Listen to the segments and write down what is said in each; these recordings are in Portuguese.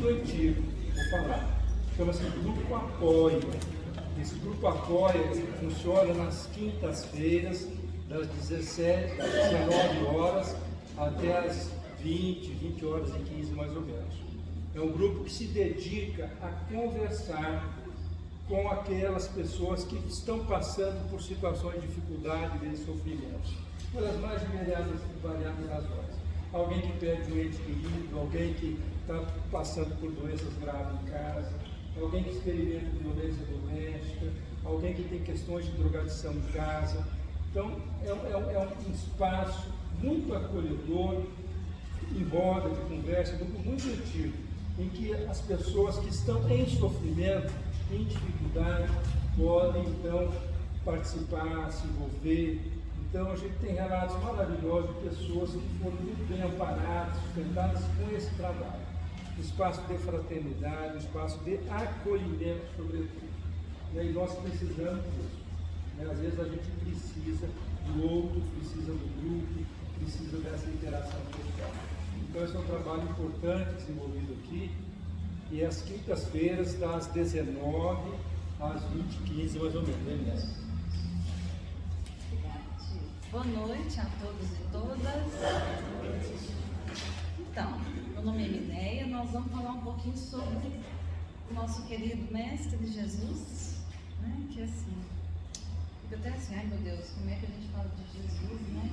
muito antigo, vou falar. Chama-se Grupo Apoia. Esse Grupo Apoia funciona nas quintas-feiras, das 19 horas até as 20 horas e 15 mais ou menos. É um grupo que se dedica a conversar com aquelas pessoas que estão passando por situações de dificuldade e de sofrimento, pelas mais variadas razões. Alguém que perde um ente querido, alguém que está passando por doenças graves em casa, alguém que experimenta violência doméstica, alguém que tem questões de drogadição em casa. Então, é um espaço muito acolhedor, em roda de conversa, muito antigo, em que as pessoas que estão em sofrimento, em dificuldade, podem então participar, se envolver. Então a gente tem relatos maravilhosos de pessoas que foram muito bem amparadas, sustentadas com esse trabalho. Um espaço de fraternidade, um espaço de acolhimento, sobretudo. E nós precisamos disso. Às vezes a gente precisa do outro, precisa do grupo, precisa dessa interação social. Então esse é um trabalho importante desenvolvido aqui. E às quintas-feiras, das 19 às 20h15, mais ou menos, né, Inês? Boa noite a todos e todas. Então, meu nome é Mineia, nós vamos falar um pouquinho sobre o nosso querido Mestre Jesus, né? Que assim, fica até assim, ai meu Deus, como é que a gente fala de Jesus, né?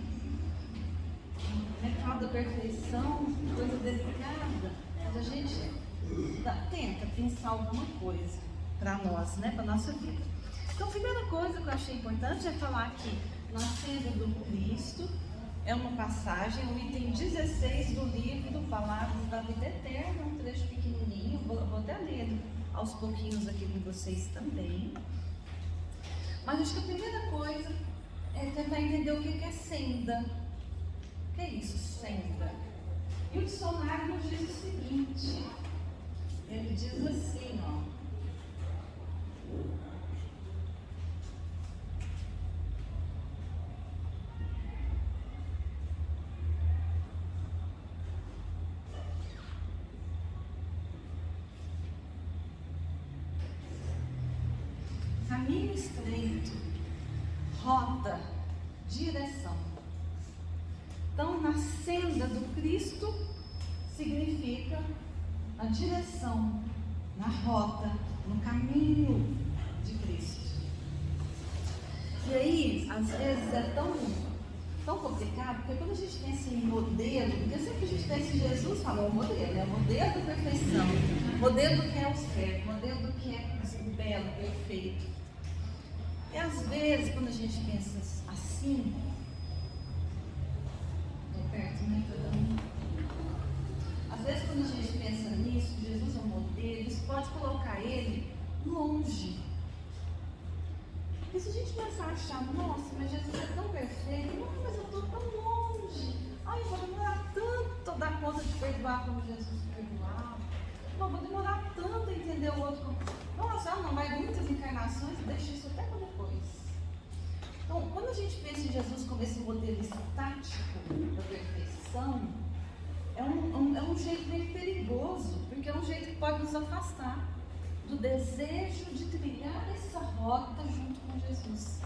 Como é que fala da perfeição, coisa delicada, mas a gente tenta pensar alguma coisa para nós, né? Para nossa vida. Então, a primeira coisa que eu achei importante é falar que Nascendo do Cristo é uma passagem, o item 16 do livro Palavras da Vida Eterna, um trecho pequenininho, vou até ler aos pouquinhos aqui com vocês também. Mas acho que a primeira coisa é tentar entender o que é senda. O que é isso, senda? E o dicionário nos diz o seguinte, ele diz assim, ó. Caminho estreito, rota, direção. Então, na senda do Cristo significa na direção, na rota, no caminho de Cristo. E aí, às vezes é tão complicado, porque quando a gente pensa em modelo, porque sempre que a gente pensa em Jesus, fala o modelo, é o modelo da perfeição, modelo do que é o certo, modelo do que é o belo, perfeito. E às vezes, quando a gente pensa assim, estou perto, né? Às vezes, quando a gente pensa nisso, Jesus é um modelo, isso pode colocar ele longe. Porque se a gente pensar, achar, nossa, mas Jesus é tão perfeito, não, mas eu estou tão longe. Ai, eu vou demorar tanto a dar conta de perdoar como Jesus perdoava. Não, vou demorar tanto a entender o outro. Nossa, não vai muitas encarnações, deixa isso até para depois. Então, quando a gente pensa em Jesus como esse modelo estático da perfeição, é um jeito meio perigoso, porque é um jeito que pode nos afastar do desejo de trilhar essa rota junto com Jesus.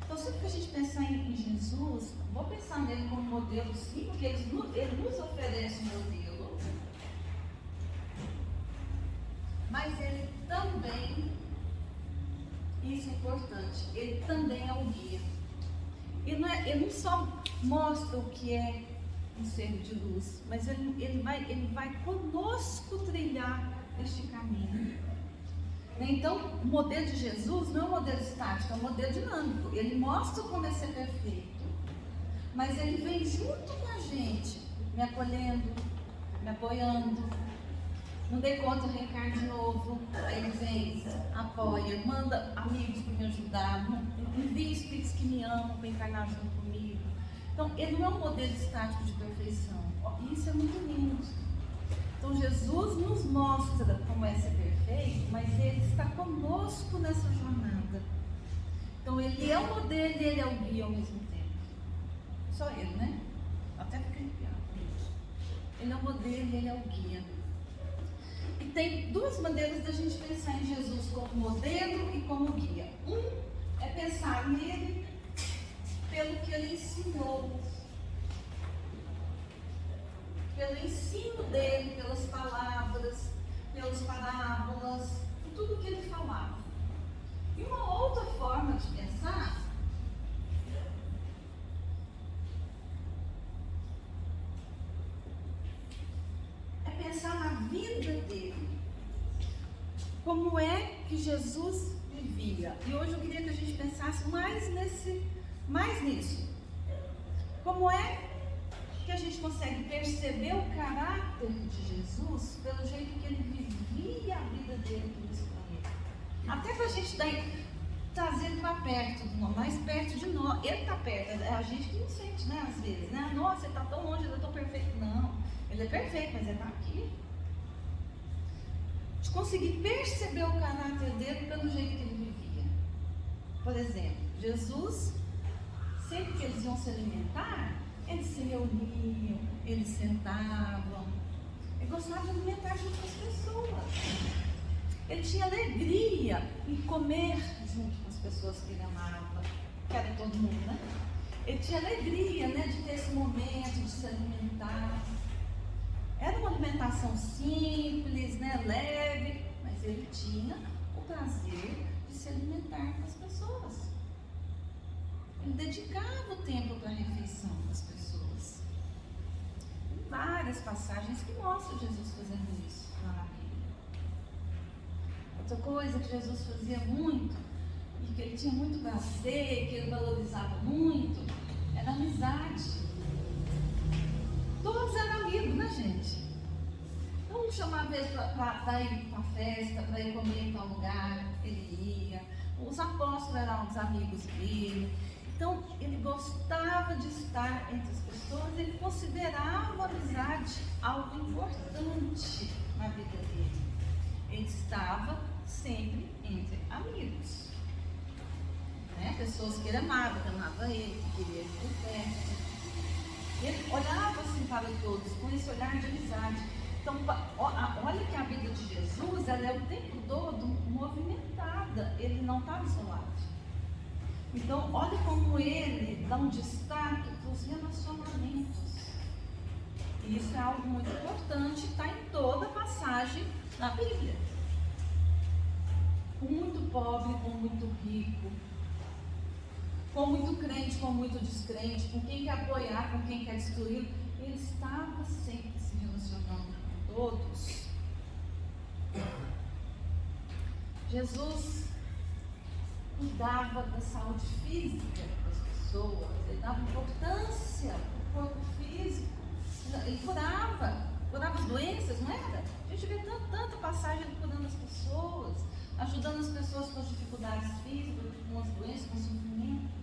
Então, sempre que a gente pensar em Jesus, vou pensar nele como modelo, sim, porque ele nos oferece um modelo. Mas ele também, isso é importante, ele também é o guia. Ele não só mostra o que é um ser de luz, mas ele vai conosco trilhar este caminho. Então, o modelo de Jesus não é um modelo estático, é um modelo dinâmico. Ele mostra como é ser perfeito, mas ele vem junto com a gente, me acolhendo, me apoiando. Não dei conta, eu reencarno de novo. Aí ele vem, apoia, manda amigos para me ajudar, envia espíritos que me amam para encarnar junto comigo. Então, ele não é um modelo estático de perfeição. Isso é muito lindo. Então, Jesus nos mostra como é ser perfeito, mas ele está conosco nessa jornada. Então, ele é o modelo e ele é o guia ao mesmo tempo. Só ele, né? Até fica arrepiado. Ele é o modelo e ele é o guia. tem duas maneiras da gente pensar em Jesus como modelo e como guia. É pensar nele pelo que ele ensinou, pelo ensino dele, pelas palavras, pelas parábolas, por tudo que ele falava. E uma outra forma de pensar é pensar na vida dele. Como é que Jesus vivia? E hoje eu queria que a gente pensasse mais nisso. Como é que a gente consegue perceber o caráter de Jesus pelo jeito que ele vivia a vida dele aqui nesse planeta? Até para a gente trazer ele para perto de nós, mais perto de nós. Ele está perto, é a gente que não sente, né? Às vezes, né? Nossa, ele está tão longe, ele é tão perfeito. Não, ele é perfeito, mas ele está aqui. De conseguir perceber o caráter dele pelo jeito que ele vivia. Por exemplo, Jesus, sempre que eles iam se alimentar, eles se reuniam, eles sentavam. Ele gostava de alimentar junto com as pessoas. Ele tinha alegria em comer junto com as pessoas que ele amava, que era todo mundo, né? Ele tinha alegria, né, de ter esse momento de se alimentar. Era uma alimentação simples, né, leve, mas ele tinha o prazer de se alimentar com as pessoas. Ele dedicava o tempo para a refeição das pessoas. Tem várias passagens que mostram Jesus fazendo isso lá na Bíblia. Outra coisa que Jesus fazia muito, e que ele tinha muito prazer, que ele valorizava muito, era a amizade. Todos eram amigos, né, gente? Então, um chamava ele para ir para a festa, para ir comer em tal lugar, ele ia. Os apóstolos eram os amigos dele. Então, ele gostava de estar entre as pessoas, ele considerava a amizade algo importante na vida dele. Ele estava sempre entre amigos, né? Pessoas que ele amava, ele, que queria ele por perto. Ele olhava assim para todos, com esse olhar de amizade. Então, olha que a vida de Jesus, ela é o tempo todo movimentada, ele não está isolado. Então, olha como ele dá um destaque para os relacionamentos. E isso é algo muito importante, está em toda passagem da Bíblia. Com muito pobre, com muito rico, com muito crente, com muito descrente, com quem quer apoiar, com quem quer destruir. Ele estava sempre se relacionando com todos. Jesus cuidava da saúde física das pessoas, ele dava importância ao corpo físico, ele curava as doenças, não era? A gente vê tanta passagem curando as pessoas, ajudando as pessoas com as dificuldades físicas, com as doenças, com o sofrimento.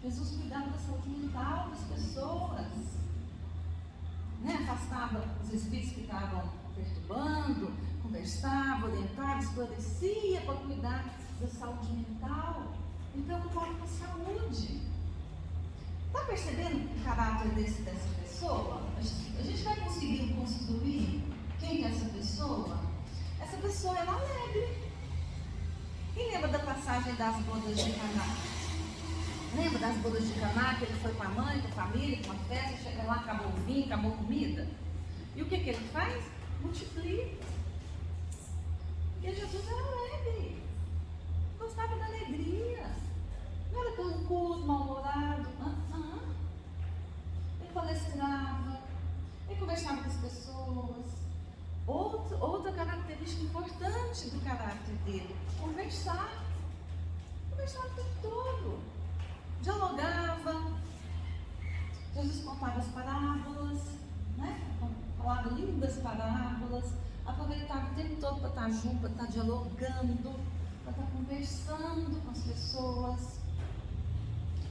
Jesus cuidava da saúde mental das pessoas, né? Afastava os espíritos que estavam perturbando, conversava, orientava, esclarecia para cuidar da saúde mental, e preocupava com a saúde. Está percebendo o caráter dessa pessoa? A gente vai conseguir construir quem é essa pessoa? Essa pessoa era alegre. Quem lembra da passagem das bodas de Caná? Lembra das bodas de Caná, que ele foi com a mãe, com a família, com a festa, chega lá, acabou o vinho, acabou a comida? E o que ele faz? Multiplica. Porque Jesus era alegre. Gostava da alegria. Não era carrancudo, mal-humorado. Ele palestrava. Ele conversava com as pessoas. Outra característica importante do caráter dele, conversar. Conversava o tempo todo. Dialogava. Jesus contava as parábolas, né? Falava lindas parábolas. Aproveitava o tempo todo para estar junto, para estar dialogando, para estar conversando com as pessoas.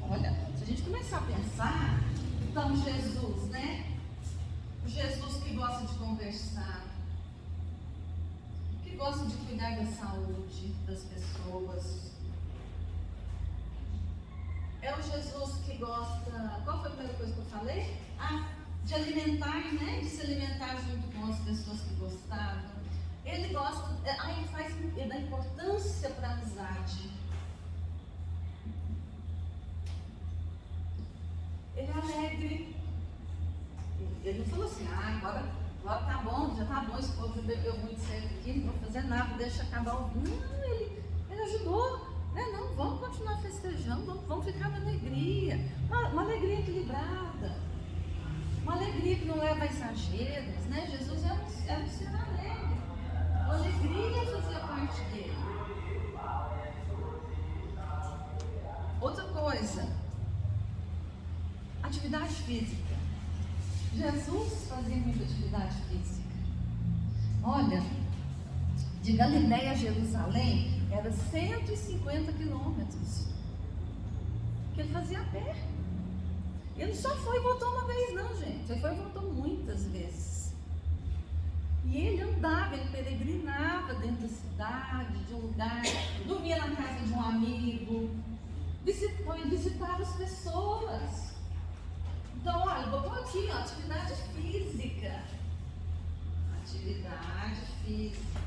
Olha, se a gente começar a pensar, então Jesus, né? O Jesus que gosta de conversar, que gosta de cuidar da saúde das pessoas. É o Jesus que gosta, qual foi a primeira coisa que eu falei? De alimentar, né? De se alimentar junto com as pessoas que gostavam. Ele gosta, ele dá importância para a amizade. Ele é alegre. Ele não falou assim, agora tá bom, já tá bom, esse povo já bebeu muito cedo aqui, não vou fazer nada, deixa acabar o vinho. Não, ele ajudou, né? Não, vamos continuar festejando, vamos ficar na alegria, uma alegria equilibrada, uma alegria que não leva a exageros, né? Jesus era um ser alegre, a alegria fazia parte dele. Outra coisa, atividade física. Jesus fazia muita atividade física. Olha, de Galiléia a Jerusalém era 150 quilômetros que ele fazia a pé. Ele não só foi e voltou uma vez não, gente. Ele foi e voltou muitas vezes. E ele andava, ele peregrinava dentro da cidade, de um lugar, dormia na casa de um amigo, visitava as pessoas. Então, olha, botou aqui, ó, atividade física. Atividade física.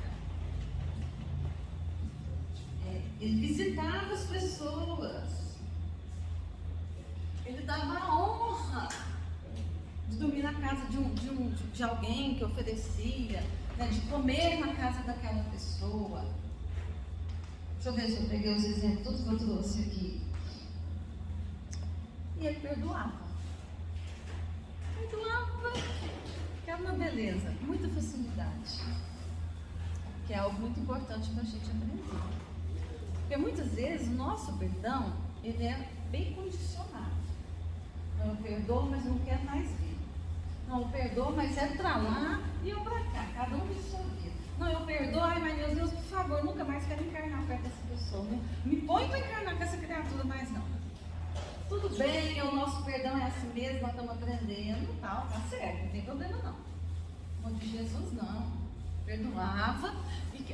Ele visitava as pessoas. Ele dava a honra de dormir na casa de alguém que oferecia, né, de comer na casa daquela pessoa. Deixa eu ver se eu peguei os exemplos todos que eu trouxe aqui. E ele perdoava. Que é uma beleza, muita facilidade, que é algo muito importante para a gente aprender. Porque muitas vezes o nosso perdão, ele é bem condicionado. Não, eu perdoo, mas não quero mais ver. Não, eu perdoo, mas é para lá e eu para cá, cada um de sua vida. Não, eu perdoo, ai, mas meu Deus, por favor, nunca mais quero encarnar perto dessa pessoa. Não me põe para encarnar com essa criatura mais não. Tudo bem, o nosso perdão é assim mesmo, nós estamos aprendendo, tal, tá certo, não tem problema não. O de Jesus não. Perdoava,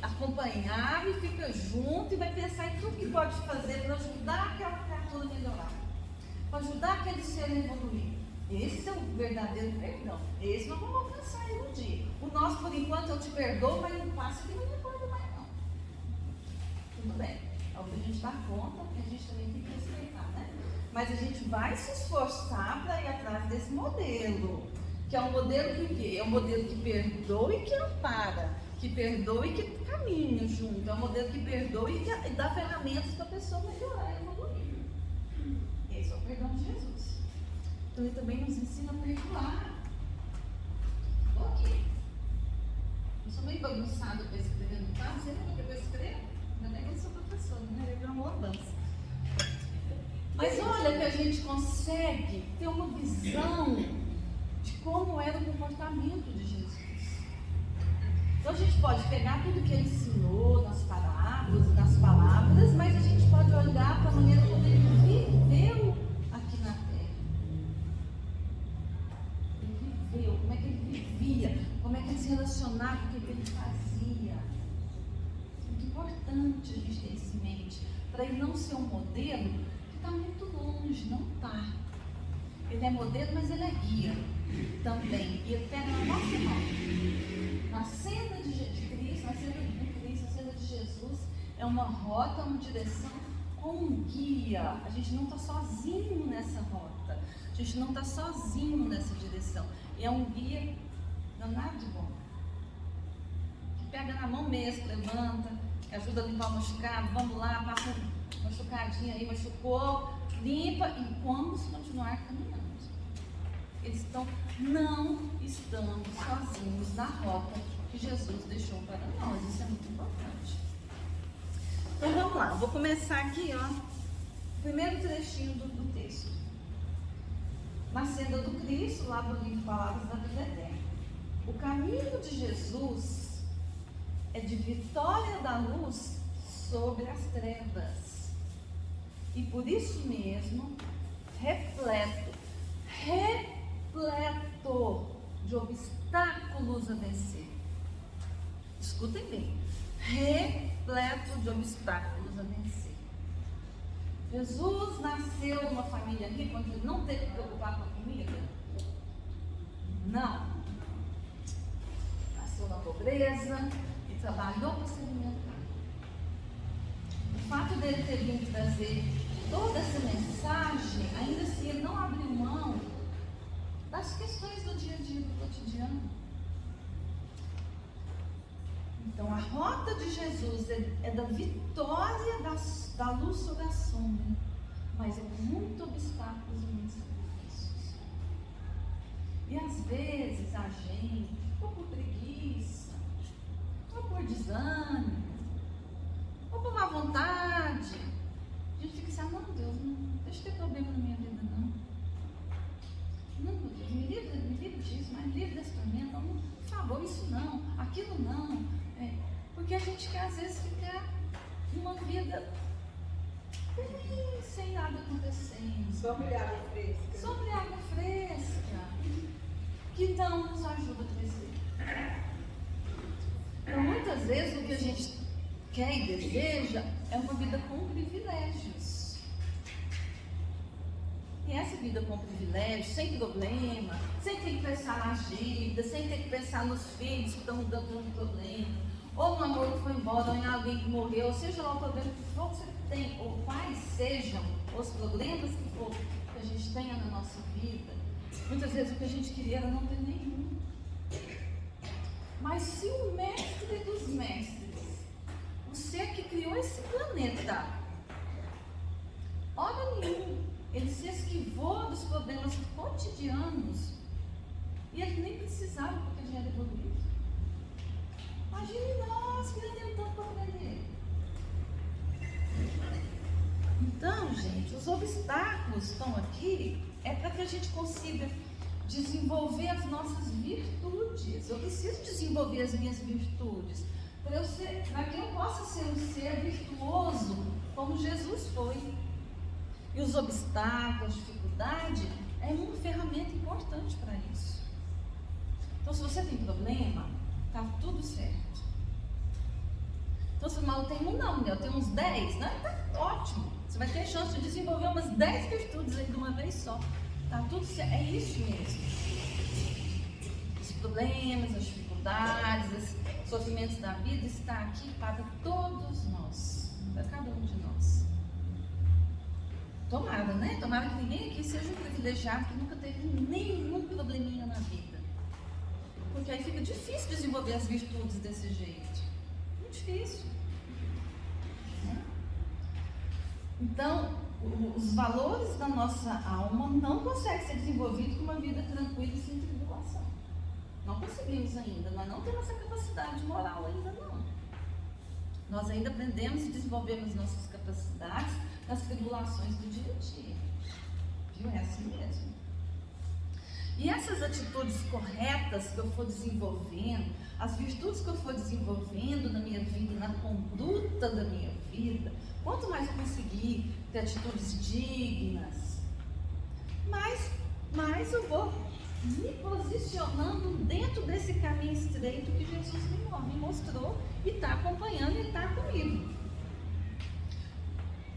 acompanhava e fica junto e vai pensar em tudo que pode fazer para ajudar aquela criatura a melhorar, para ajudar aquele ser a evoluir. Esse é o verdadeiro perdão. Esse nós vamos alcançar em um dia. O nosso, por enquanto, eu te perdoo, mas não passa que não me recordo mais não. Tudo bem. É o que a gente dá conta, que a gente também tem que respeitar, né? Mas a gente vai se esforçar para ir atrás desse modelo. Que é um modelo que o quê? É um modelo que perdoa e que ampara. Que perdoa e que caminha junto. É um modelo que perdoa e que dá ferramentas para a pessoa melhorar e evoluir. Esse é o perdão de Jesus. Então ele também nos ensina a perdoar. Ok. Eu sou meio bagunçado para escrever no carro. Você lembra que eu escrevo? Ainda bem que eu sou professora, né? Eu amo lambança. Mas olha que a gente consegue ter uma visão de como era o comportamento de Jesus. Então a gente pode pegar tudo que ele ensinou nas parábolas, nas palavras, mas a gente pode olhar para a maneira como ele viveu aqui na terra. Ele viveu, como é que ele vivia, como é que ele se relacionava, o que ele fazia. É muito importante a gente ter isso em mente, para ele não ser um modelo que está muito longe, não está. Ele é modelo, mas ele é guia também. E ele pega na nossa mão. Na cena de Cristo, na cena de Cristo, na cena de Jesus, é uma rota, uma direção com um guia. A gente não está sozinho nessa rota. A gente não está sozinho nessa direção. E é um guia danado de bom. Que pega na mão mesmo, levanta, ajuda a limpar o machucado. Vamos lá, passa uma machucadinha aí, machucou, limpa e vamos continuar caminhando. Não estamos sozinhos na rota que Jesus deixou para nós. Isso é muito importante. Então vamos lá, eu vou começar aqui, ó, o primeiro trechinho do texto. Na senda do Cristo, lá do livro Palavras da Vida Eterna. O caminho de Jesus é de vitória da luz sobre as trevas. E por isso mesmo, repleto de obstáculos a vencer. Escutem bem. Repleto de obstáculos a vencer. Jesus nasceu numa família rica, onde ele não teve que preocupar com a comida? Não. Nasceu na pobreza e trabalhou para se alimentar. O fato dele ter vindo trazer toda essa mensagem, ainda assim ele não abriu mão das questões do dia a dia, do cotidiano. Então a rota de Jesus é da vitória da luz sobre a sombra, mas é com muitos obstáculos e muitos sacrifícios. E às vezes a gente, ou por preguiça, ou por desânimo, ou por má vontade, a gente fica assim, não, Deus, não deixa eu ter problema na minha vida, não. Não, Deus, me livre disso, mas me livre desse tormento, não, por favor, isso não, aquilo não. Porque a gente quer às vezes ficar numa vida bem sem nada acontecendo. Sobre água fresca. Sobre água fresca, que não nos ajuda a crescer. Então, muitas vezes o que a gente quer e deseja é uma vida com privilégios. E essa vida com privilégios, sem problema, sem ter que pensar nas dívidas, sem ter que pensar nos filhos que estão dando problema, ou no amor que foi embora, ou em alguém que morreu, seja lá o problema que for que você tem, ou quais sejam os problemas que for que a gente tenha na nossa vida. Muitas vezes o que a gente queria era não ter nenhum. Mas se o mestre dos mestres, o ser que criou esse planeta, hora nenhuma, ele se esquivou dos problemas cotidianos e ele nem precisava, porque já era evoluído. Imagine nós que ainda temos tanto para aprender. Então, gente, os obstáculos estão aqui é para que a gente consiga desenvolver as nossas virtudes. Eu preciso desenvolver as minhas virtudes para que eu possa ser um ser virtuoso como Jesus foi. E os obstáculos, a dificuldade é uma ferramenta importante para isso. Então, se você tem problema, está tudo certo. Então, se mal tem um não, eu tenho uns 10, né? Tá ótimo. Você vai ter chance de desenvolver umas 10 virtudes aí de uma vez só. Tá tudo certo. É isso mesmo. Os problemas, as dificuldades, os sofrimentos da vida estão aqui para todos nós, para cada um de nós. Tomara, né? Tomara que ninguém aqui seja um privilegiado que nunca teve nenhum probleminha na vida. Porque aí fica difícil desenvolver as virtudes desse jeito. Muito difícil. Né? Então, os valores da nossa alma não conseguem ser desenvolvidos com uma vida tranquila e sem tribulação. Não conseguimos ainda. Nós não temos essa capacidade moral ainda não. Nós ainda aprendemos e desenvolvemos nossas capacidades nas tribulações do dia a dia. Viu? É assim mesmo. E essas atitudes corretas que eu for desenvolvendo, as virtudes que eu for desenvolvendo na minha vida, na conduta da minha vida, quanto mais eu conseguir ter atitudes dignas, mais eu vou me posicionando dentro desse caminho estreito que Jesus me mostrou e está acompanhando e está comigo.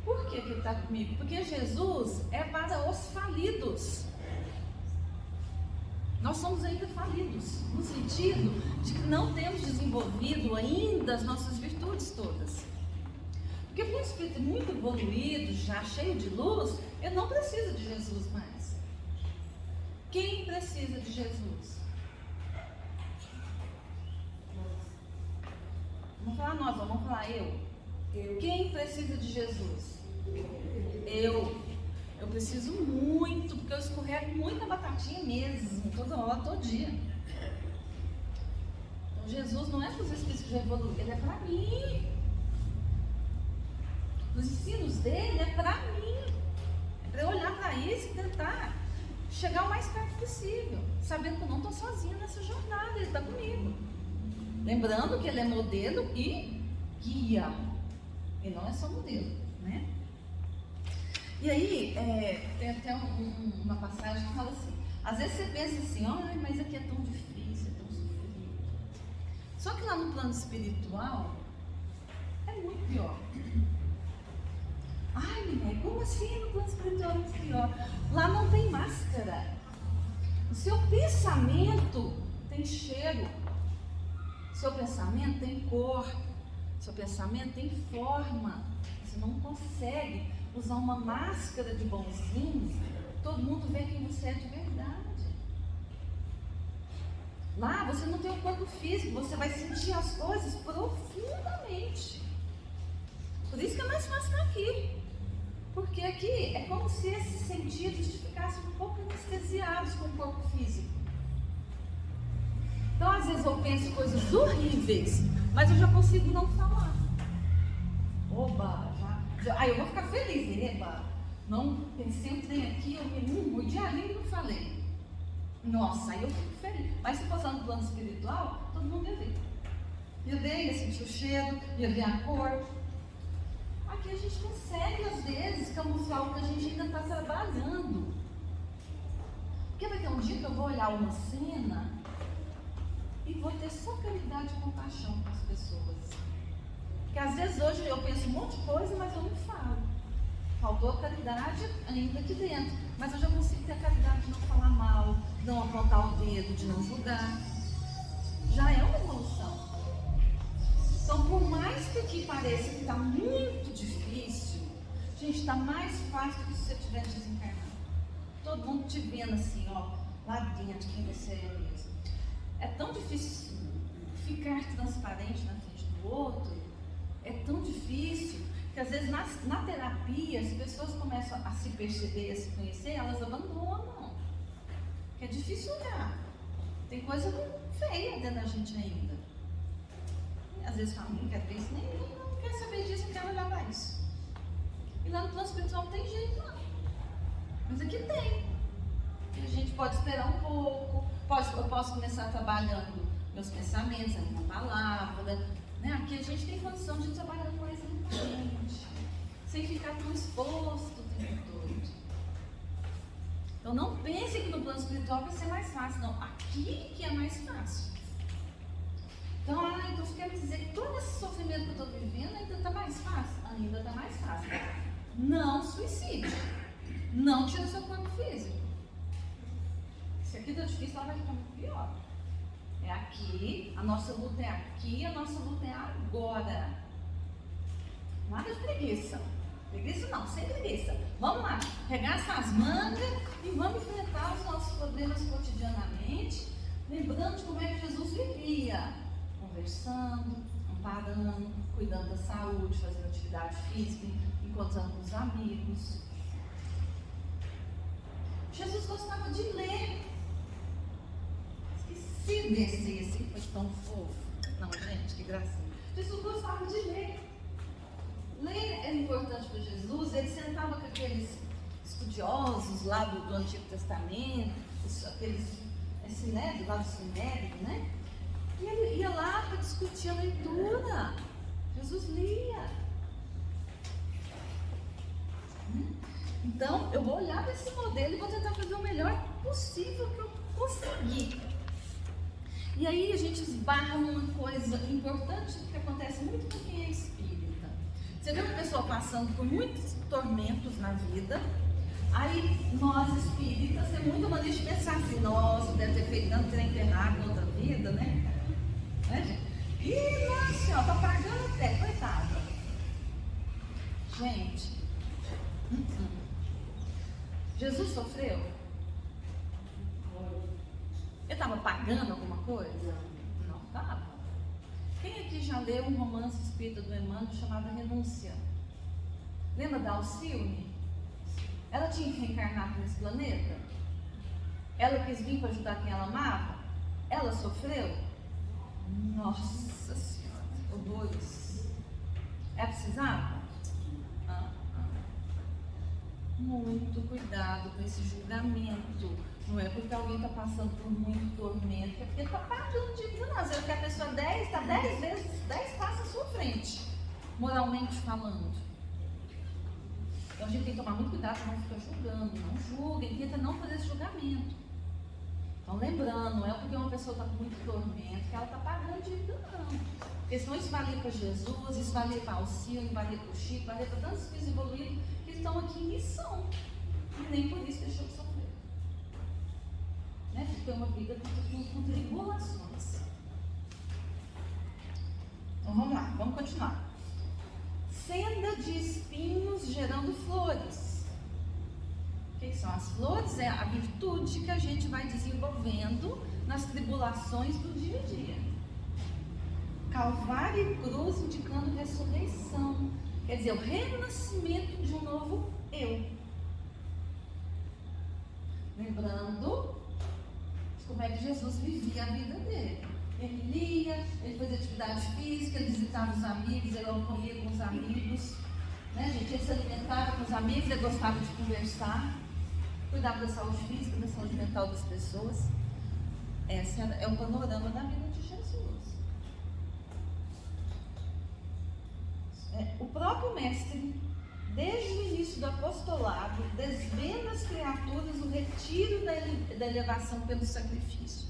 Por que ele está comigo? Porque Jesus é para os falidos. Nós somos ainda falidos, no sentido de que não temos desenvolvido ainda as nossas virtudes todas. Porque para um espírito muito evoluído, já cheio de luz, eu não preciso de Jesus mais. Quem precisa de Jesus? Vamos falar nós, vamos falar eu. Quem precisa de Jesus? Eu preciso muito, porque eu escorrego muita batatinha mesmo, toda hora, todo dia. Então Jesus não é para os espíritos que já evoluíram, ele é para mim. Os ensinos dele é para mim. É para eu olhar para isso e tentar chegar o mais perto possível, sabendo que eu não estou sozinha nessa jornada, ele está comigo. Lembrando que ele é modelo e guia. Ele não é só modelo, né? E aí, tem até uma passagem que fala assim, às vezes você pensa assim, mas aqui é tão difícil, é tão sofrido. Só que lá no plano espiritual, é muito pior. Ai, menina, como assim no plano espiritual é muito pior? Lá não tem máscara. O seu pensamento tem cheiro. Seu pensamento tem cor, seu pensamento tem forma. Você não consegue usar uma máscara de bonzinho, todo mundo vê quem você é de verdade. Lá você não tem um corpo físico, você vai sentir as coisas profundamente. Por isso que é mais fácil estar aqui. Porque aqui é como se esses sentidos ficassem um pouco anestesiados com o corpo físico. Então às vezes eu penso coisas horríveis, mas eu já consigo não falar. Oba, eu vou ficar feliz, eba. Não pensei um trem aqui, eu me mordi a língua e não falei. Nossa, aí eu fico feliz. Mas se fosse no plano espiritual, todo mundo ia ver. Ia ver, ia sentir o cheiro, ia ver a cor. Aqui a gente consegue, às vezes, camuflar o que a gente ainda está trabalhando. Porque vai ter um dia que eu vou olhar uma cena e vou ter só caridade e compaixão com as pessoas. Porque às vezes hoje eu penso um monte de coisa, mas eu não falo. Faltou a caridade ainda aqui dentro. Mas eu já consigo ter a caridade de não falar mal, de não apontar o dedo, de não julgar. Já é uma evolução. Então, por mais que aqui pareça que está muito difícil, gente, está mais fácil do que se você estiver desencarnado. Todo mundo te vendo assim, ó, lá dentro, quem você é mesmo. É tão difícil ficar transparente na frente do outro, é tão difícil, que às vezes na terapia, as pessoas começam a se perceber, a se conhecer, elas abandonam. Porque é difícil olhar. Tem coisa feia dentro da gente ainda. Às vezes fala, não quer ver isso, nem não quer saber disso, não quer olhar para isso. E lá no plano espiritual não tem jeito não. Mas aqui tem. E a gente pode esperar um pouco, eu posso começar trabalhando meus pensamentos, a minha palavra, né? Aqui a gente tem condição de trabalhar mais lentamente, sem ficar tão exposto o tempo todo. Então não pense que no plano espiritual vai ser mais fácil, não. Aqui que é mais fácil. Então, então eu quero dizer que todo esse sofrimento que eu estou vivendo ainda está mais fácil? Ainda está mais fácil. Não suicídio. Não tira seu corpo físico. Se aqui está difícil, lá vai ficar muito pior. É aqui, a nossa luta é aqui, a nossa luta é agora. Nada de preguiça. Preguiça não, sem preguiça. Vamos lá, pegar essas mangas e vamos enfrentar os nossos problemas cotidianamente, lembrando de como é que Jesus vivia. Conversando, amparando, cuidando da saúde, fazendo atividade física, encontrando com os amigos. Jesus gostava de ler. Esqueci desse foi tão fofo. Não, gente, que gracinha. Jesus gostava de ler. Ler era importante para Jesus. Ele sentava com aqueles estudiosos lá do Antigo Testamento, aqueles sinédrios lá do Sinédrio, né? E ele ia lá para discutir a leitura. Jesus lia. Então, eu vou olhar para esse modelo e vou tentar fazer o melhor possível que eu conseguir. E aí a gente esbarra numa coisa importante que acontece muito com quem é espírita. Você vê uma pessoa passando por muitos tormentos na vida. Aí nós espíritas temos muita maneira de pensar assim, nossa, deve ter feito tanto trem errado na outra vida, né? Ih, nossa senhora, tá pagando até, coitada. Gente, Jesus sofreu? Ele estava pagando alguma coisa? Não estava. Quem aqui já leu um romance espírita do Emmanuel chamado Renúncia? Lembra da Alcione? Ela tinha que reencarnar nesse planeta? Ela quis vir para ajudar quem ela amava? Ela sofreu? Nossa Senhora, horrores. É precisava? Muito cuidado com esse julgamento. Não é porque alguém está passando por muito tormento, é porque está pagando de vida, não. Às vezes que a pessoa está 10 vezes, 10 passos à sua frente, moralmente falando. Então a gente tem que tomar muito cuidado para não ficar julgando. Não julguem, tenta não fazer esse julgamento. Então lembrando, não é porque uma pessoa está com muito tormento que ela está pagando de vida, não. Porque senão isso valia para Jesus, isso valia para Alcione, valia para o Chico, valia para tantos espíritos evoluídos que estão aqui em missão. E nem por isso deixou de sofrer. Né? De ter uma vida com tribulações. Então vamos lá, vamos continuar. Senda de espinhos gerando flores. O que são as flores? É a virtude que a gente vai desenvolvendo nas tribulações do dia a dia. Calvário e cruz indicando ressurreição. Quer dizer, o renascimento de um novo eu. Lembrando como é que Jesus vivia a vida dele. Ele lia, ele fazia atividade física, ele visitava os amigos, ele comia com os amigos, né, gente? Ele se alimentava com os amigos, ele gostava de conversar, cuidava da saúde física, da saúde mental das pessoas. Esse é o panorama da vida de Jesus. O próprio Mestre, desde o início do apostolado, desvenda às criaturas o retiro da elevação pelo sacrifício.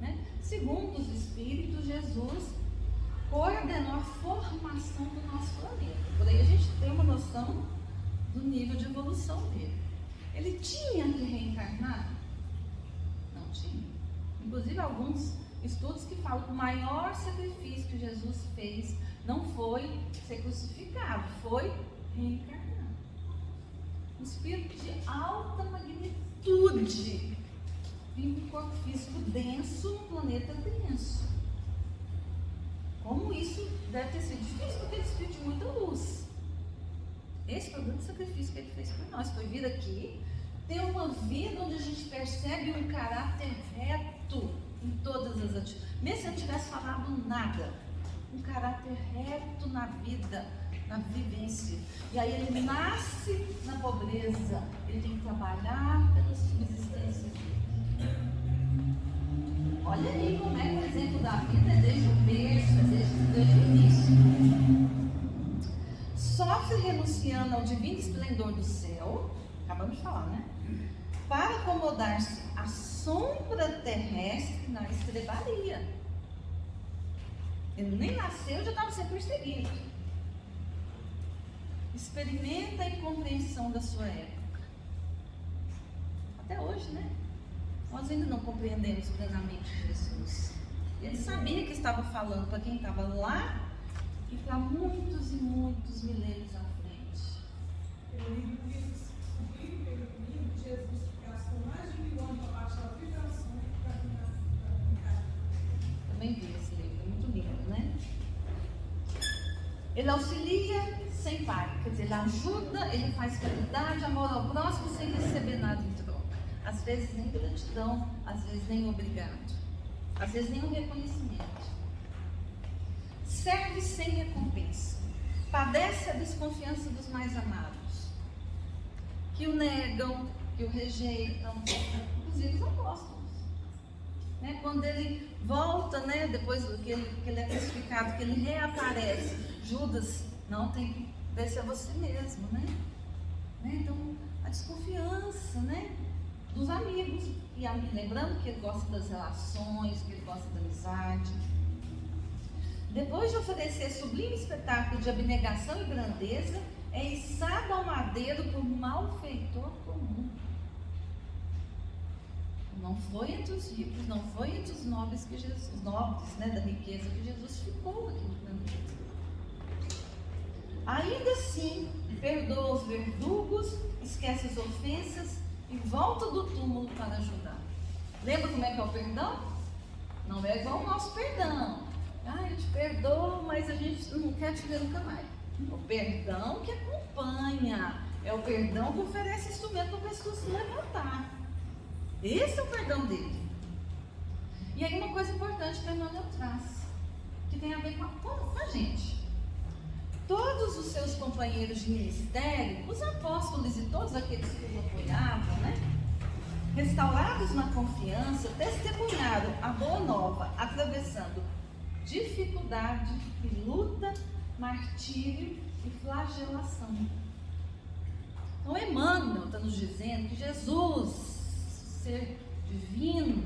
Né? Segundo os Espíritos, Jesus coordenou a formação do nosso planeta. Por aí a gente tem uma noção do nível de evolução dele. Ele tinha que reencarnar? Não tinha. Inclusive alguns estudos que falam que o maior sacrifício que Jesus fez não foi ser crucificado, foi reencarnar. Um espírito de alta magnitude, vindo um corpo físico denso num planeta denso. Como isso deve ter sido difícil, porque ele é espírito de muita luz. Esse foi o grande sacrifício que ele fez por nós, foi vir aqui, ter uma vida onde a gente percebe um caráter reto em todas as atitudes. Mesmo se eu não tivesse falado nada, um caráter reto na vida, na vivência. E aí ele nasce na pobreza, ele tem que trabalhar pela subsistência. Olha aí como é que o exemplo da vida é desde o berço, desde o início. Sofre renunciando ao divino esplendor do céu, acabamos de falar, né? Para acomodar-se à sombra terrestre na estrebaria. Ele nem nasceu, já estava sendo perseguido. Experimenta a incompreensão da sua época. Até hoje, né? Nós ainda não compreendemos plenamente Jesus. Ele sabia que estava falando para quem estava lá e para muitos e muitos milênios à frente. Eu li um livro de Jesus que gastou mais de 1000 anos para baixar a vibração e para brincar. Também vi esse livro, é muito lindo, né? Ele auxilia sem par, quer dizer, ele ajuda, ele faz caridade, amor ao próximo sem receber nada em troca. Às vezes nem gratidão, às vezes nem obrigado, às vezes nem um reconhecimento. Serve sem recompensa, padece a desconfiança dos mais amados, que o negam, que o rejeitam, inclusive os apóstolos. Né? Quando ele volta, né, depois que ele é crucificado, que ele reaparece, Judas, não, tem que ver se é você mesmo, né? Então, a desconfiança, né, dos amigos, e lembrando que ele gosta das relações, que ele gosta da amizade. Depois de oferecer sublime espetáculo de abnegação e grandeza, é içado ao madeiro por malfeitor comum. Não foi entre os ricos, não foi entre os nobres que Jesus, os nobres, né, da riqueza que Jesus ficou aqui no planeta. Ainda assim, perdoa os verdugos, esquece as ofensas e volta do túmulo para ajudar. Lembra como é que é o perdão? Não é igual o nosso perdão. Eu te perdoo, mas a gente não quer te ver nunca mais. O perdão que acompanha, é o perdão que oferece instrumento para a pessoa se levantar. Esse é o perdão dele. E aí uma coisa importante que a Emmanuel traz, que tem a ver com a gente. Todos os seus companheiros de ministério, os apóstolos e todos aqueles que o apoiavam, né, restaurados na confiança, testemunharam a boa nova, atravessando dificuldade e luta, martírio e flagelação. Então Emmanuel está nos dizendo que Jesus, ser divino,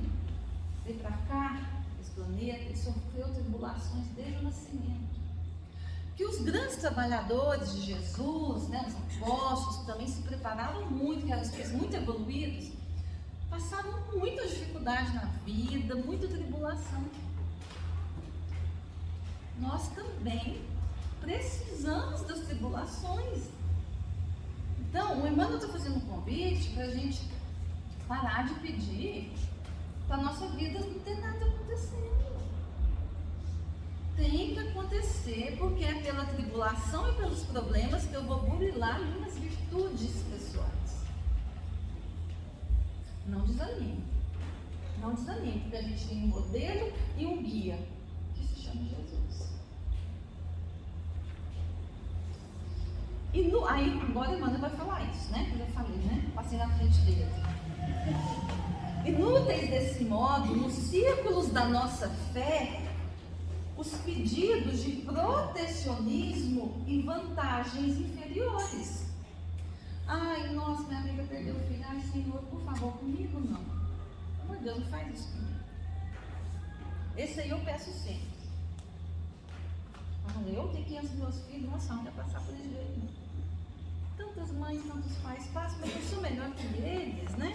veio para cá, esse planeta, e sofreu tribulações desde o nascimento. Que os grandes trabalhadores de Jesus, né, os apóstolos, que também se prepararam muito, que eram espíritos muito evoluídos, passaram muita dificuldade na vida, muita tribulação. nós também precisamos das tribulações. Então, o Emmanuel está fazendo um convite para a gente parar de pedir para a nossa vida não ter nada acontecendo. Tem que acontecer, porque é pela tribulação e pelos problemas que eu vou burilar minhas virtudes pessoais. Não desanime. Não desanime, porque a gente tem um modelo e um guia, que se chama Jesus. E aí, agora Emmanuel vai falar isso, né? Eu já falei, né? Passei na frente dele. Inúteis desse modo, nos círculos da nossa fé, os pedidos de protecionismo e vantagens inferiores. Ai, nossa, minha amiga perdeu o filho. Ai, Senhor, por favor, comigo não. Pelo amor de Deus, não faz isso comigo. Esse aí eu peço sempre. Eu tenho 500 meus filhos, nossa, não quer passar por esse jeito, não. Tantas mães, tantos pais passam, mas eu sou melhor que eles, né?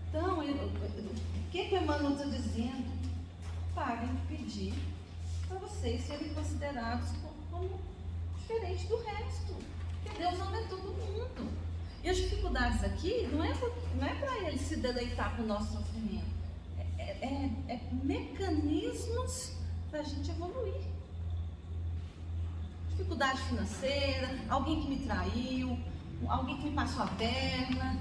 Então, o que o Emmanuel está dizendo? Parem de pedir para vocês serem considerados como diferentes do resto. Porque Deus ama todo mundo. E as dificuldades aqui não é para Ele se deleitar com o nosso sofrimento. É mecanismos para a gente evoluir. Dificuldade financeira, alguém que me traiu, alguém que me passou a perna,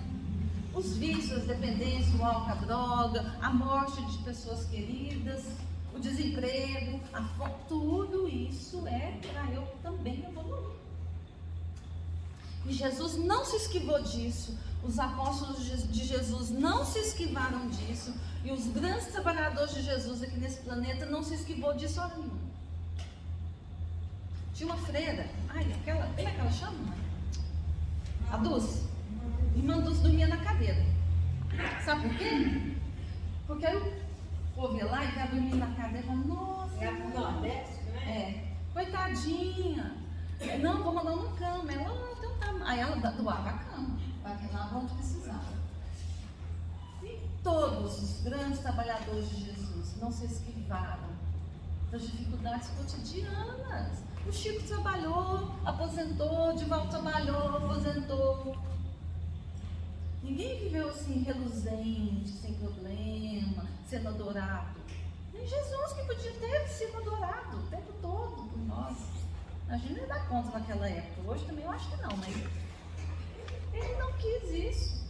os vícios, as dependências, o álcool, a droga, a morte de pessoas queridas, o desemprego, a fome, tudo isso é para eu também evoluir. E Jesus não se esquivou disso, os apóstolos de Jesus não se esquivaram disso, e os grandes trabalhadores de Jesus aqui nesse planeta não se esquivou disso hora nenhuma. Tinha uma freira, como é que ela chama? A Dulce. Irmã Dulce dormia na cadeira. Sabe por quê? Porque aí o povo ia lá e ela dormia na cadeira e falava, nossa, é do Nordeste, né? Coitadinha. Não, vou mandar uma cama. Ela, então tá. Aí ela doava a cama, para que lá onde precisava. E todos os grandes trabalhadores de Jesus não se esquivaram das dificuldades cotidianas. O Chico trabalhou, aposentou, Divaldo trabalhou, aposentou. Ninguém viveu assim, reluzente, sem problema, sendo adorado. Nem Jesus, que podia ter sido adorado o tempo todo por nós. A gente não ia dar conta naquela época. Hoje também eu acho que não, mas ele não quis isso.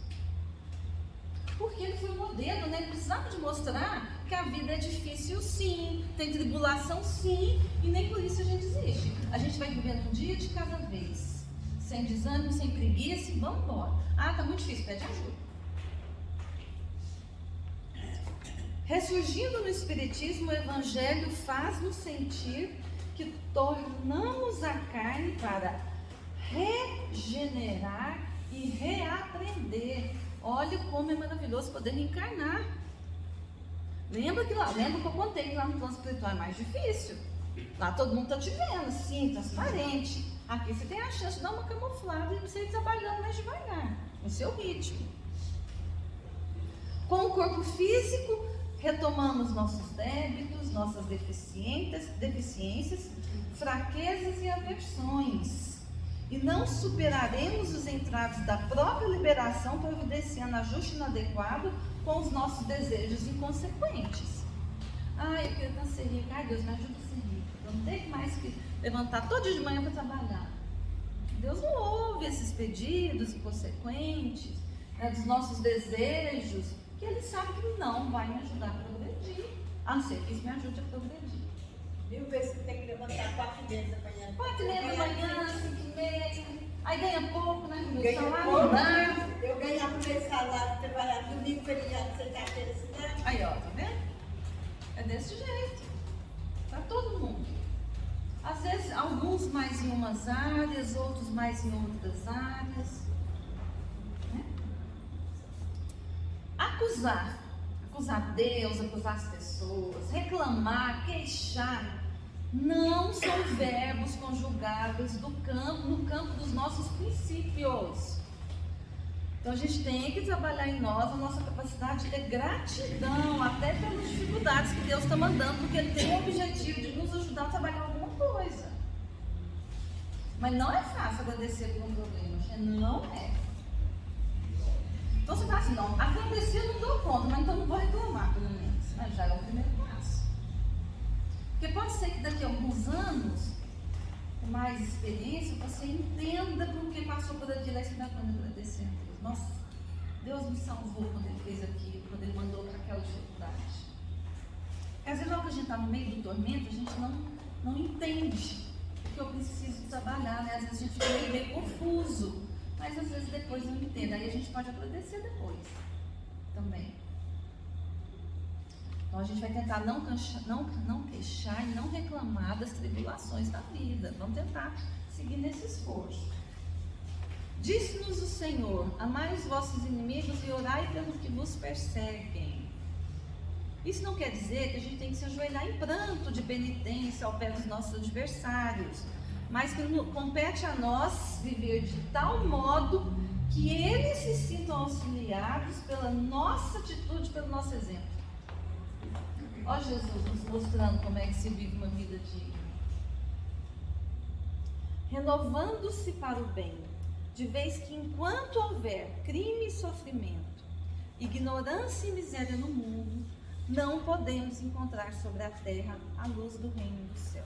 Porque ele foi um modelo, né? Ele precisava de mostrar que a vida é difícil sim, tem tribulação sim, e nem por isso a gente desiste. A gente vai vivendo um dia de cada vez, sem desânimo, sem preguiça, e vamos embora. Tá muito difícil, pede ajuda. Ressurgindo no Espiritismo, o Evangelho faz-nos sentir que tornamos a carne para regenerar e reaprender. Olha como é maravilhoso poder reencarnar. Lembra que eu contei que lá no plano espiritual é mais difícil. Lá todo mundo está te vendo, assim, transparente. Aqui você tem a chance de dar uma camuflada e você ir trabalhando mais devagar, no seu ritmo. Com o corpo físico, retomamos nossos débitos, nossas deficiências, fraquezas e aversões. E não superaremos os entraves da própria liberação, providenciando ajuste inadequado com os nossos desejos inconsequentes. Eu quero tanto ser rica. Deus me ajuda a ser rica. Eu não tenho mais que levantar todo dia de manhã para trabalhar. Deus não ouve esses pedidos inconsequentes, né, dos nossos desejos, que Ele sabe que não vai me ajudar a progredir, a não ser que isso me ajude a progredir. Mil vezes que tem que levantar 4h30 da manhã. 4h30 da manhã, 5h30. Aí ganha pouco, né? Ganha Salário pouco. não dá. Eu ganhava meu salário, trabalhar domingo, feriado, sem carteira assinada. Aí, ó, tá vendo? É desse jeito. Para todo mundo. Às vezes, alguns mais em umas áreas, outros mais em outras áreas. Né? Acusar Deus, acusar as pessoas, reclamar, queixar, não são verbos conjugáveis no campo dos nossos princípios. Então a gente tem que trabalhar em nós a nossa capacidade de ter gratidão, até pelas dificuldades que Deus está mandando, porque Ele tem o objetivo de nos ajudar a trabalhar alguma coisa. Mas não é fácil agradecer por um problema, gente. Não é. Então você fala assim, não, agradecer eu não dou conta, mas então não vou reclamar, pelo menos. Mas já é o primeiro passo. Porque pode ser que daqui a alguns anos, com mais experiência, você entenda por que passou por aquilo, aí você está agradecendo a Deus. Nossa, Deus me salvou quando Ele fez aquilo, quando Ele mandou para aquela dificuldade. Porque às vezes, logo que a gente está no meio do tormento, a gente não entende o que eu preciso trabalhar, né? Às vezes a gente fica meio confuso, mas às vezes depois não entende. Aí a gente pode agradecer depois também. Então a gente vai tentar não queixar e não reclamar das tribulações da vida. Vamos tentar seguir nesse esforço. Disse-nos o Senhor: amai os vossos inimigos e orai pelos que vos perseguem. Isso não quer dizer que a gente tem que se ajoelhar em pranto de penitência ao pé dos nossos adversários, mas que compete a nós viver de tal modo que eles se sintam auxiliados pela nossa atitude, pelo nosso exemplo. Ó Jesus nos mostrando como é que se vive uma vida digna. Renovando-se para o bem, de vez que enquanto houver crime e sofrimento, ignorância e miséria no mundo, não podemos encontrar sobre a terra a luz do reino do céu.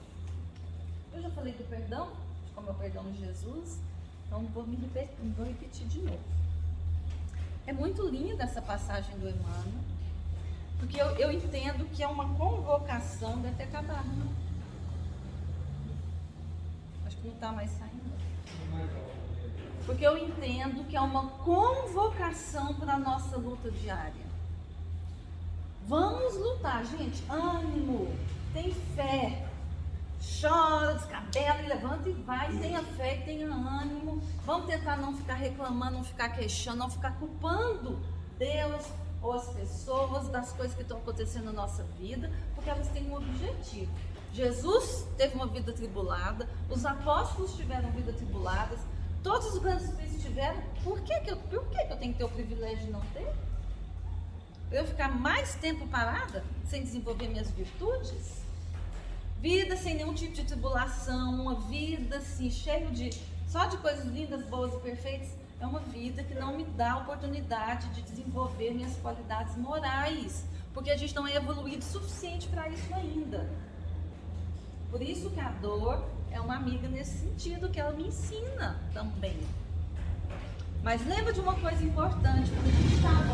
Eu já falei do perdão, de como é o perdão de Jesus, então vou repetir de novo. É muito linda essa passagem do Emmanuel, porque eu entendo que é uma convocação, deve ter acabado, né? Acho que não está mais saindo. Porque eu entendo que é uma convocação para a nossa luta diária. Vamos lutar, gente, ânimo, tem fé, chora, descabela e levanta e vai, tenha fé e tenha ânimo. Vamos tentar não ficar reclamando, não ficar queixando, não ficar culpando Deus ou as pessoas das coisas que estão acontecendo na nossa vida, porque elas têm um objetivo. Jesus teve uma vida tribulada, os apóstolos tiveram vida tribuladas, todos os grandes espíritos tiveram. Por que eu tenho que ter o privilégio de não ter? Eu ficar mais tempo parada, sem desenvolver minhas virtudes? Vida sem nenhum tipo de tribulação, uma vida assim, cheia só de coisas lindas, boas e perfeitas, é uma vida que não me dá a oportunidade de desenvolver minhas qualidades morais, porque a gente não é evoluído o suficiente para isso ainda. Por isso que a dor é uma amiga nesse sentido, que ela me ensina também. Mas lembra de uma coisa importante, quando a gente estava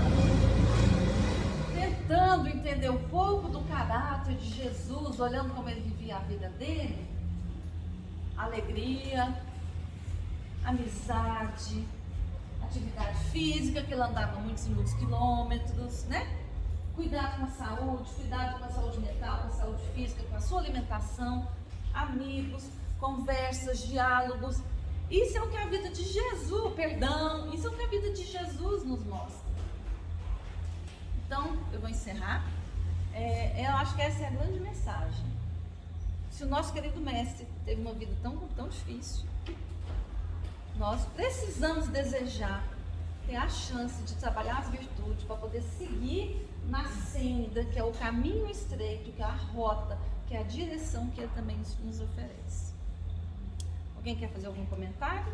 tentando entender um pouco do caráter de Jesus, olhando como ele vivia a vida dele, alegria, amizade, atividade física, que ele andava muitos e muitos quilômetros, né? Cuidado com a saúde, cuidado com a saúde mental, com a saúde física, com a sua alimentação, amigos, conversas, diálogos. Isso é o que a vida de Jesus, isso é o que a vida de Jesus nos mostra. Então, eu vou encerrar. Eu acho que essa é a grande mensagem. Se o nosso querido mestre teve uma vida tão difícil, nós precisamos desejar ter a chance de trabalhar as virtudes para poder seguir na senda, que é o caminho estreito, que é a rota, que é a direção que ele também nos oferece. Alguém quer fazer algum comentário?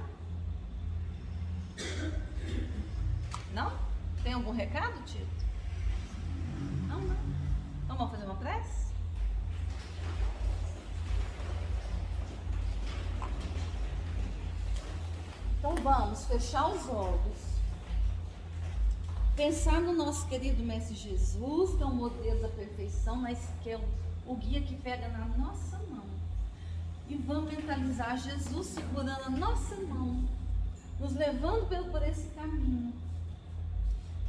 Não? Tem algum recado, Tito? Não. Então vamos fazer uma prece? Então vamos fechar os olhos, pensar no nosso querido Mestre Jesus, que é o modelo da perfeição, mas que é o guia que pega na nossa mão. E vamos mentalizar Jesus segurando a nossa mão, nos levando por esse caminho,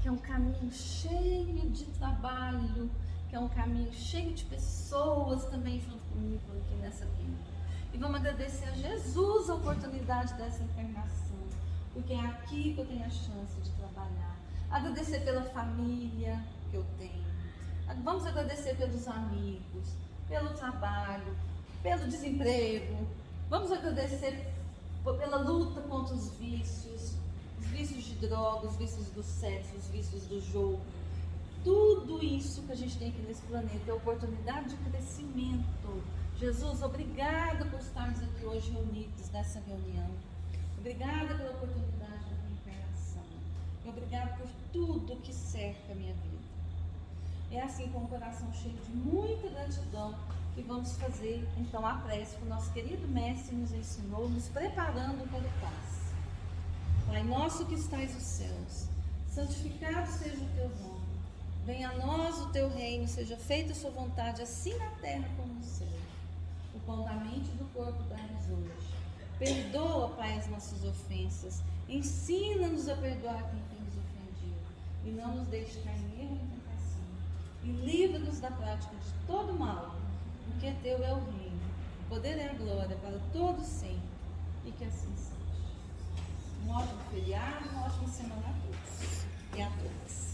que é um caminho cheio de trabalho, que é um caminho cheio de pessoas também junto comigo aqui nessa vida. E vamos agradecer a Jesus a oportunidade dessa encarnação, porque é aqui que eu tenho a chance de trabalhar. Agradecer pela família que eu tenho. Vamos agradecer pelos amigos, pelo trabalho, pelo desemprego. Vamos agradecer pela luta contra os vícios, os vícios de droga, os vícios do sexo, os vícios do jogo. Tudo isso que a gente tem aqui nesse planeta é oportunidade de crescimento. Jesus, obrigada por estarmos aqui hoje reunidos nessa reunião. Obrigada pela oportunidade da reencarnação. E obrigada por tudo que cerca a minha vida. É assim, com o coração cheio de muita gratidão, que vamos fazer então a prece que o nosso querido Mestre nos ensinou, nos preparando para o passe. Pai nosso que estais nos céus, santificado seja o teu nome. Venha a nós o teu reino, seja feita a sua vontade, assim na terra como no céu. O pão da mente e do corpo dá-nos hoje. Perdoa, Pai, as nossas ofensas. Ensina-nos a perdoar quem tem nos ofendido. E não nos deixe cair em erro e tentação. E livra-nos da prática de todo mal, porque teu é o reino, o poder e a glória para todos sempre. E que assim seja. Um ótimo feriado, uma ótima semana a todos e a todas.